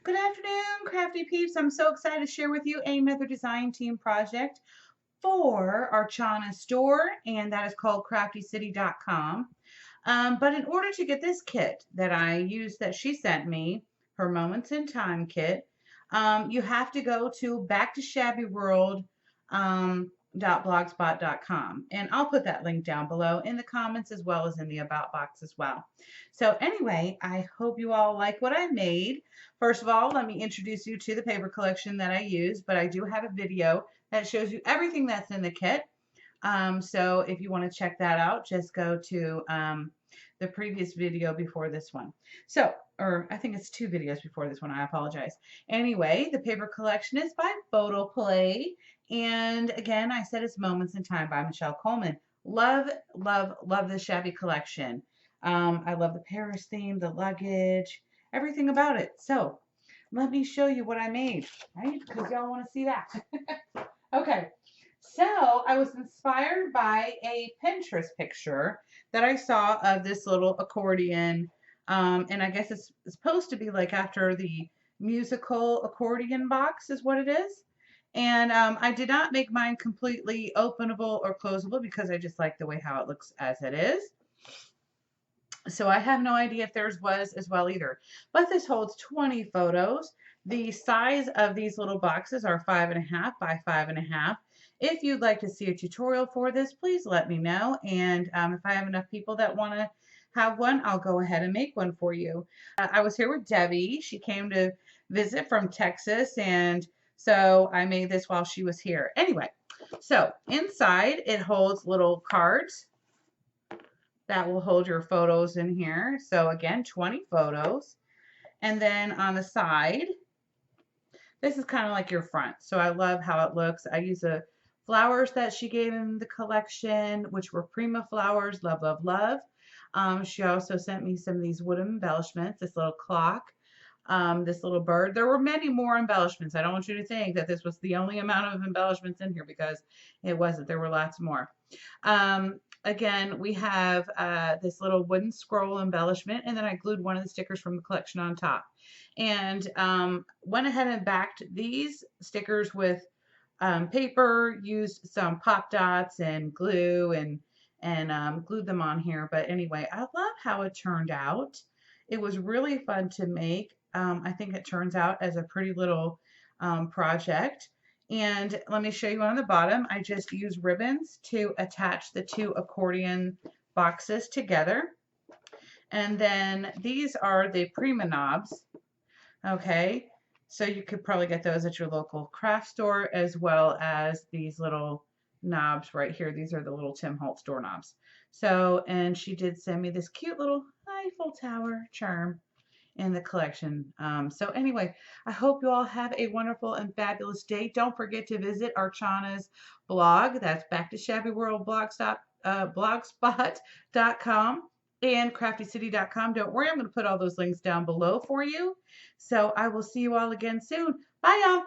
Good afternoon, Crafty Peeps. I'm so excited to share with you another design team project for Archana store, and that is called CraftyCity.com. But in order to get this kit that I used that she sent me, her Moments in Time kit, you have to go to Back to Shabby World. .blogspot.com, and I'll put that link down below in the comments as well as in the about box as well. So anyway, I hope you all like what I made. First of all, let me introduce you to the paper collection that I use, but I do have a video that shows you everything that's in the kit. So if you want to check that out, just go to the previous video before this one. So, or I think it's two videos before this one, I apologize. Anyway, the paper collection is by Photo Play. And again, I said it's Moments in Time by Michelle Coleman. Love, love, love the shabby collection. I love the Paris theme, the luggage, everything about it. So let me show you what I made, right? Because y'all want to see that. Okay, so I was inspired by a Pinterest picture that I saw of this little accordion. And I guess it's supposed to be like after the musical accordion box is what it is. And I did not make mine completely openable or closable because I just like the way how it looks as it is. So I have no idea if theirs was as well either. But this holds 20 photos. The size of these little boxes are 5.5 by 5.5. If you'd like to see a tutorial for this, please let me know. And if I have enough people that want to have one, I'll go ahead and make one for you. I was here with Debbie. She came to visit from Texas, and so I made this while she was here. Anyway, so inside it holds little cards that will hold your photos in here. So again, 20 photos. And then on the side, this is kind of like your front. So I love how it looks. I use the flowers that she gave in the collection, which were Prima flowers, love, love, love. She also sent me some of these wooden embellishments, this little clock, this little bird. There were many more embellishments. I don't want you to think that this was the only amount of embellishments in here because it wasn't. There were lots more. Again, we have this little wooden scroll embellishment, and then I glued one of the stickers from the collection on top. And went ahead and backed these stickers with paper, used some pop dots and glue, and glued them on here. But anyway, I love how it turned out. It was really fun to make. I think it turns out as a pretty little project. And let me show you on the bottom. I just use ribbons to attach the two accordion boxes together. And then these are the Prima knobs. Okay, so you could probably get those at your local craft store, as well as these little knobs right here. These are the little Tim Holtz door knobs. So, and she did send me this cute little Eiffel Tower charm in the collection. So anyway, I hope you all have a wonderful and fabulous day. Don't forget to visit Archana's blog. That's Back to Shabby World blogspot.com and craftycity.com. Don't worry, I'm going to put all those links down below for you. So I will see you all again soon. Bye, y'all.